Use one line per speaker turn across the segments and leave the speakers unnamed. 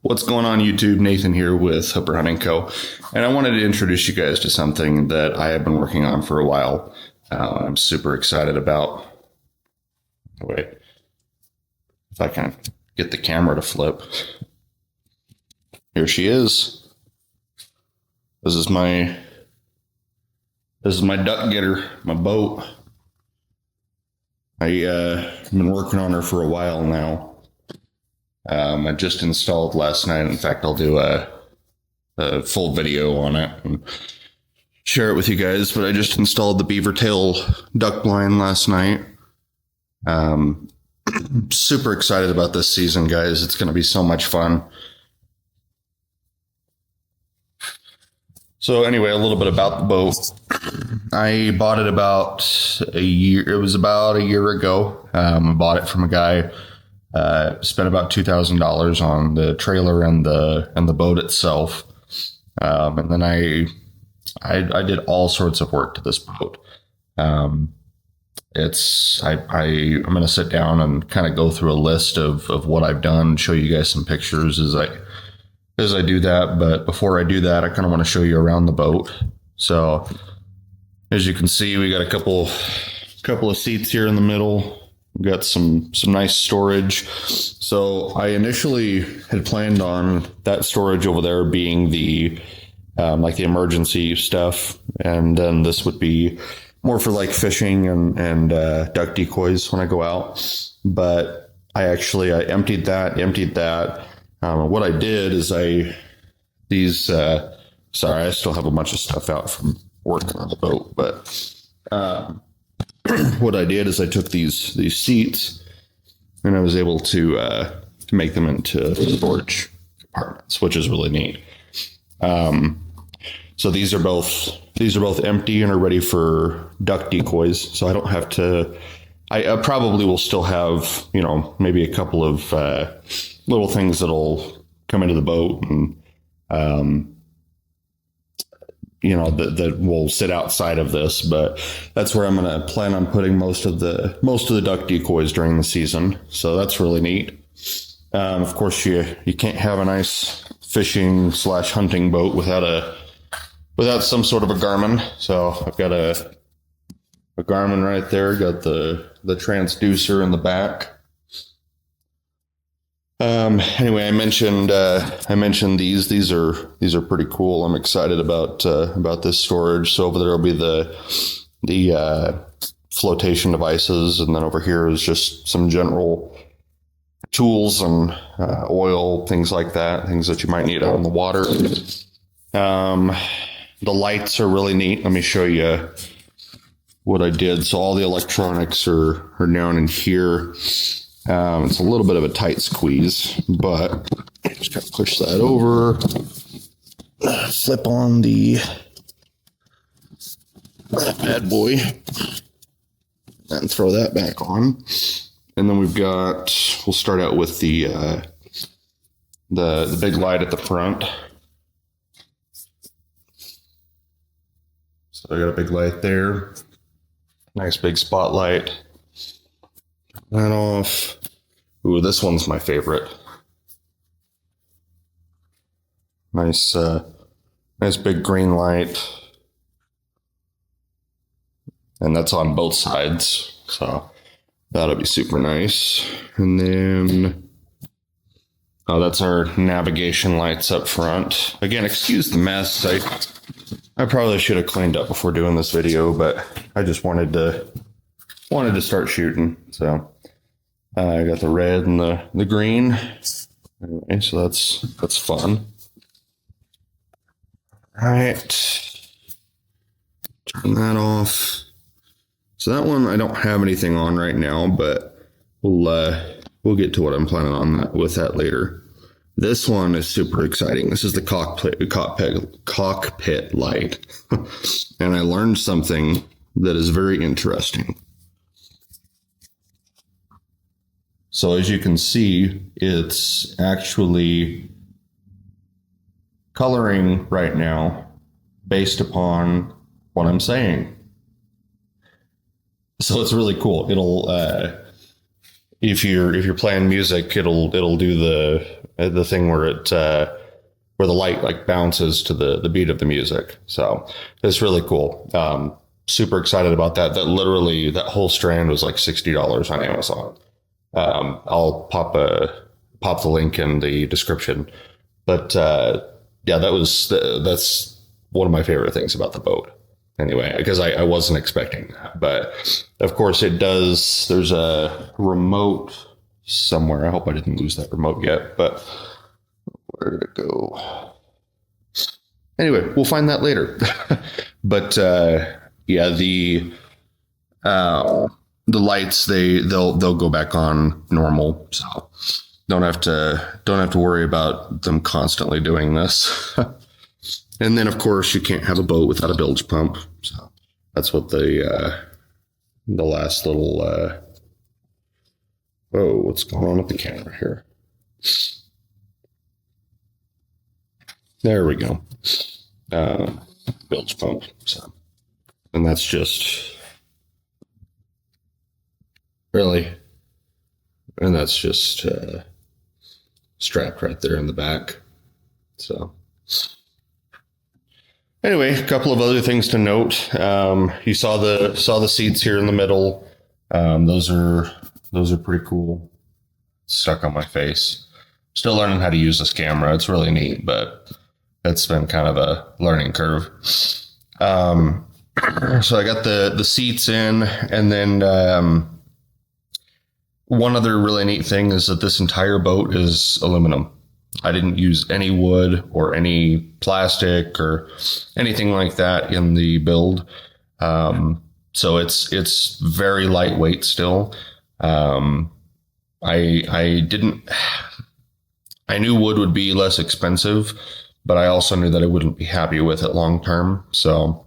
What's going on YouTube? Nathan here with Hooper Hunting Co. And I wanted to introduce you guys to something that I have been working on for a while. I'm super excited about. Wait, if I can get the camera to flip. Here she is. This is my duck getter, my boat. I've been working on her for a while now. I just installed last night. In fact, I'll do a full video on it and share it with you guys. But I just installed the beaver tail duck blind last night. Super excited about this season, guys. It's going to be so much fun. So anyway, a little bit about the boat. I bought it about a year. It was about a year ago. I bought it from a guy. Spent about $2,000 on the trailer and the boat itself. And then I did all sorts of work to this boat. I'm going to sit down and kind of go through a list of what I've done, show you guys some pictures as I do that. But before I do that, I kind of want to show you around the boat. So as you can see, we got a couple of seats here in the middle. We've got some nice storage. So I initially had planned on that storage over there being the emergency stuff, and then this would be more for like fishing and duck decoys when I go out. But I emptied that. What I did is I still have a bunch of stuff out from working on the boat, but what I did is I took these seats and I was able to make them into storage compartments, which is really neat. So these are both empty and are ready for duck decoys. So I don't have to. I probably will still have maybe a couple of little things that'll come into the boat and that will sit outside of this, but that's where I'm going to plan on putting most of the duck decoys during the season. So that's really neat. Of course, you can't have a nice fishing / hunting boat without some sort of a Garmin. So I've got a Garmin right there. Got the transducer in the back. Anyway, I mentioned these are pretty cool. I'm excited about this storage. So over there will be the flotation devices, and then over here is just some general tools and oil, things like that, things that you might need out on the water. The lights are really neat. Let me show you what I did. So all the electronics are down in here. It's a little bit of a tight squeeze, but just gotta push that over, flip on the bad boy, and throw that back on. And then we'll start out with the big light at the front. So I got a big light there, nice big spotlight. That off. Ooh, this one's my favorite. Nice big green light. And that's on both sides. So that'll be super nice. And then, that's our navigation lights up front. Again, excuse the mess. I probably should have cleaned up before doing this video, but I just wanted to start shooting. So I got the red and the green. Anyway, so that's fun. All right. Turn that off. So that one I don't have anything on right now, but we'll get to what I'm planning on with that later. This one is super exciting. This is the cockpit light. And I learned something that is very interesting. So as you can see, it's actually coloring right now based upon what I'm saying. So it's really cool. if you're playing music, it'll do the thing where where the light like bounces to the beat of the music. So it's really cool. Super excited about that. That whole strand was like $60 on Amazon. I'll pop the link in the description. But yeah, that's one of my favorite things about the boat. Anyway, because I wasn't expecting that. But of course it does. There's a remote somewhere. I hope I didn't lose that remote yet. But where did it go? Anyway, we'll find that later. But yeah, the lights they'll go back on normal, so don't have to worry about them constantly doing this. And then of course you can't have a boat without a bilge pump, so that's what the last little whoa, what's going on with the camera here? There we go. Bilge pump. So, and that's just really, and that's just strapped right there in the back. So anyway, a couple of other things to note. You saw the seats here in the middle. Those are pretty cool. Stuck on my face. Still learning how to use this camera. It's really neat, but it's been kind of a learning curve. So I got the seats in, and then one other really neat thing is that this entire boat is aluminum. I didn't use any wood or any plastic or anything like that in the build. So it's very lightweight still. I knew wood would be less expensive, but I also knew that I wouldn't be happy with it long term. So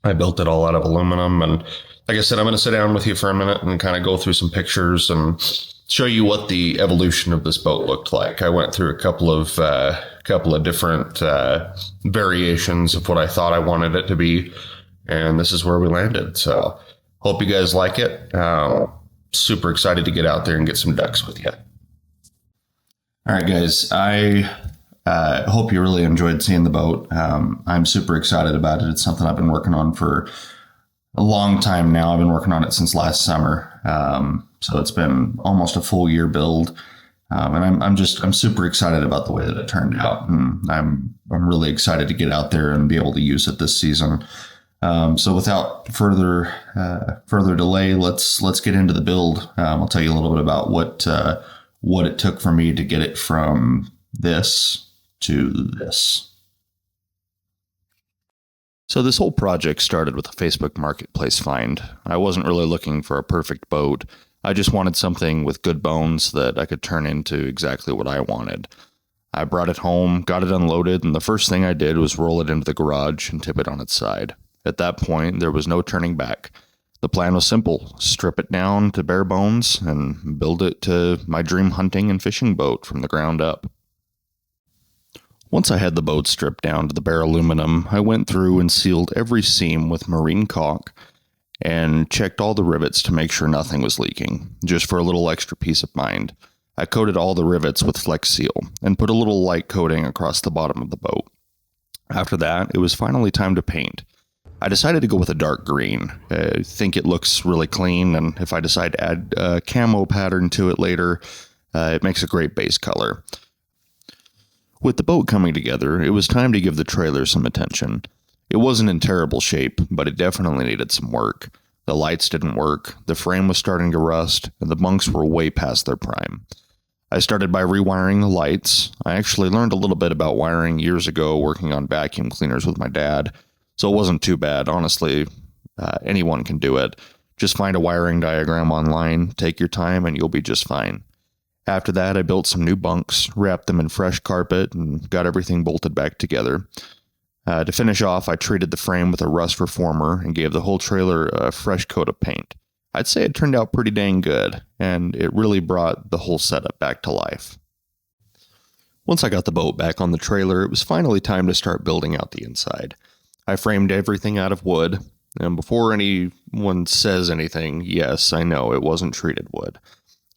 I built it all out of aluminum. And like I said, I'm going to sit down with you for a minute and kind of go through some pictures and show you what the evolution of this boat looked like. I went through a couple of different variations of what I thought I wanted it to be, and this is where we landed. So hope you guys like it. Super excited to get out there and get some ducks with you. All right, guys. I hope you really enjoyed seeing the boat. I'm super excited about it. It's something I've been working on for a long time now. I've been working on it since last summer. So it's been almost a full year build. And I'm super excited about the way that it turned out. And I'm really excited to get out there and be able to use it this season. So without further delay, let's get into the build. I'll tell you a little bit about what it took for me to get it from this to this. So this whole project started with a Facebook Marketplace find. I wasn't really looking for a perfect boat. I just wanted something with good bones that I could turn into exactly what I wanted. I brought it home, got it unloaded, and the first thing I did was roll it into the garage and tip it on its side. At that point, there was no turning back. The plan was simple: strip it down to bare bones and build it to my dream hunting and fishing boat from the ground up. Once I had the boat stripped down to the bare aluminum, I went through and sealed every seam with marine caulk and checked all the rivets to make sure nothing was leaking, just for a little extra peace of mind. I coated all the rivets with Flex Seal and put a little light coating across the bottom of the boat. After that, it was finally time to paint. I decided to go with a dark green. I think it looks really clean, and if I decide to add a camo pattern to it later, it makes a great base color. With the boat coming together, it was time to give the trailer some attention. It wasn't in terrible shape, but it definitely needed some work. The lights didn't work, the frame was starting to rust, and the bunks were way past their prime. I started by rewiring the lights. I actually learned a little bit about wiring years ago working on vacuum cleaners with my dad, so it wasn't too bad. Honestly, anyone can do it. Just find a wiring diagram online, take your time, and you'll be just fine. After that, I built some new bunks, wrapped them in fresh carpet, and got everything bolted back together. To finish off, I treated the frame with a rust reformer and gave the whole trailer a fresh coat of paint. I'd say it turned out pretty dang good, and it really brought the whole setup back to life. Once I got the boat back on the trailer, it was finally time to start building out the inside. I framed everything out of wood, and before anyone says anything, yes, I know it wasn't treated wood.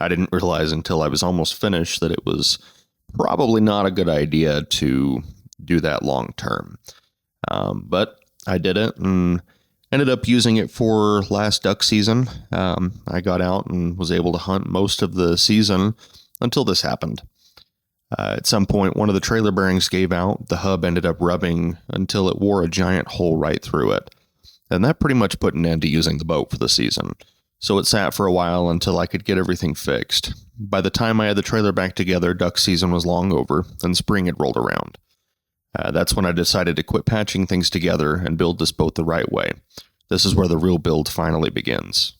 I didn't realize until I was almost finished that it was probably not a good idea to do that long term. But I did it and ended up using it for last duck season. I got out and was able to hunt most of the season until this happened. At some point, one of the trailer bearings gave out. The hub ended up rubbing until it wore a giant hole right through it. And that pretty much put an end to using the boat for the season. So it sat for a while until I could get everything fixed. By the time I had the trailer back together, duck season was long over, and spring had rolled around. That's when I decided to quit patching things together and build this boat the right way. This is where the real build finally begins.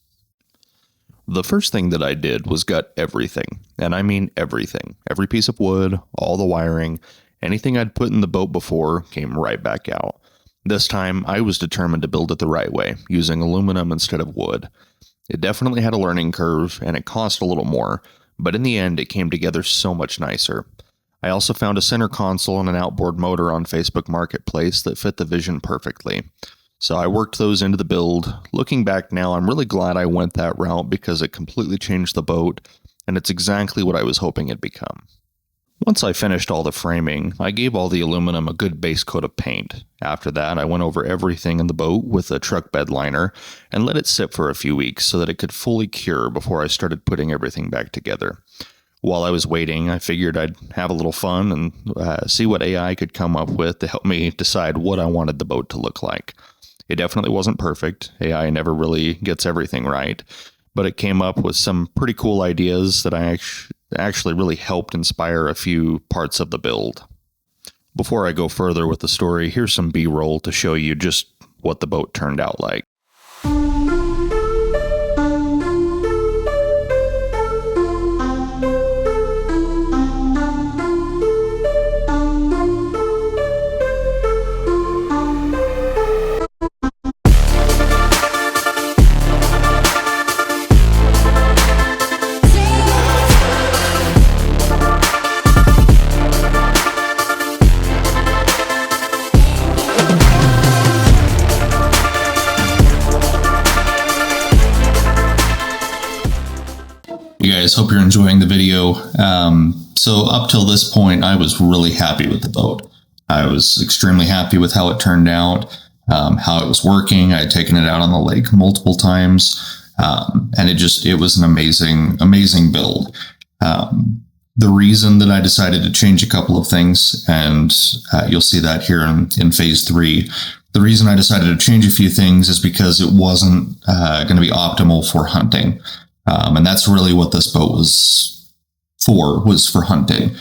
The first thing that I did was gut everything, and I mean everything. Every piece of wood, all the wiring, anything I'd put in the boat before came right back out. This time, I was determined to build it the right way, using aluminum instead of wood. It definitely had a learning curve, and it cost a little more, but in the end, it came together so much nicer. I also found a center console and an outboard motor on Facebook Marketplace that fit the vision perfectly. So I worked those into the build. Looking back now, I'm really glad I went that route because it completely changed the boat, and it's exactly what I was hoping it'd become. Once I finished all the framing, I gave all the aluminum a good base coat of paint. After that, I went over everything in the boat with a truck bed liner and let it sit for a few weeks so that it could fully cure before I started putting everything back together. While I was waiting, I figured I'd have a little fun and see what AI could come up with to help me decide what I wanted the boat to look like. It definitely wasn't perfect. AI never really gets everything right, but it came up with some pretty cool ideas that I actually really helped inspire a few parts of the build. Before I go further with the story, here's some B-roll to show you just what the boat turned out like.
You guys, hope you're enjoying the video. So up till this point, I was really happy with the boat. I was extremely happy with how it turned out, how it was working. I had taken it out on the lake multiple times, and it was an amazing build. The reason that I decided to change a couple of things, and you'll see that here in phase 3, the reason I decided to change a few things is because it wasn't going to be optimal for hunting. And that's really what this boat was for hunting.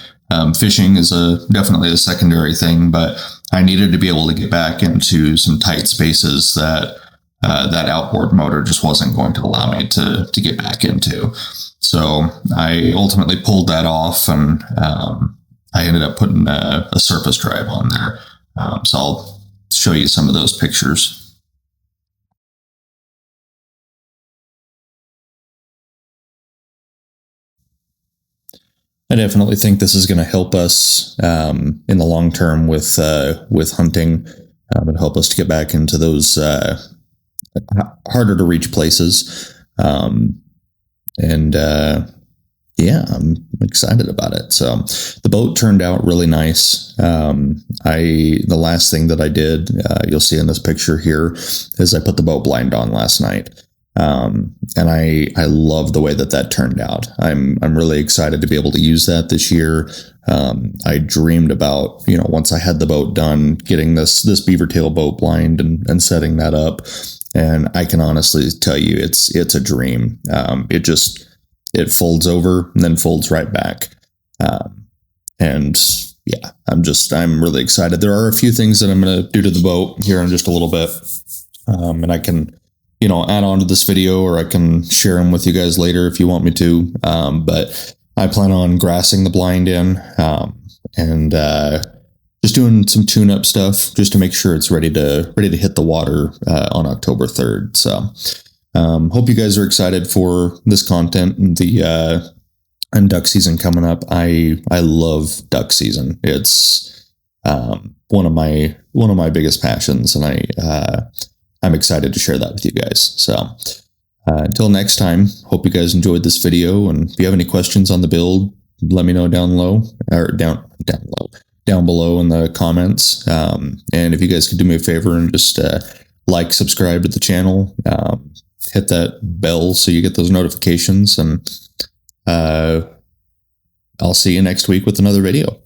Fishing is definitely a secondary thing, but I needed to be able to get back into some tight spaces that that outboard motor just wasn't going to allow me to get back into. So I ultimately pulled that off, and I ended up putting a surface drive on there. So I'll show you some of those pictures. I definitely think this is going to help us in the long term with hunting. It'll help us to get back into those harder to reach places. Yeah, I'm excited about it. So the boat turned out really nice. The last thing that I did, you'll see in this picture here, is I put the boat blind on last night. And I love the way that turned out. I'm really excited to be able to use that this year. I dreamed about, once I had the boat done, getting this beaver tail boat blind and setting that up. And I can honestly tell you, it's a dream. It folds over and then folds right back. And yeah, I'm really excited. There are a few things that I'm going to do to the boat here in just a little bit. And I can, add on to this video, or I can share them with you guys later if you want me to. But I plan on grassing the blind in, and just doing some tune-up stuff just to make sure it's ready to hit the water on October 3rd. So hope you guys are excited for this content and duck season coming up. I love duck season. It's one of my biggest passions, and I'm excited to share that with you guys. So
Until next time, hope you guys enjoyed this video, and if you have any questions on the build, let me know down low, or down below in the comments. And if you guys could do me a favor and just like, subscribe to the channel, hit that bell so you get those notifications, and I'll see you next week with another video.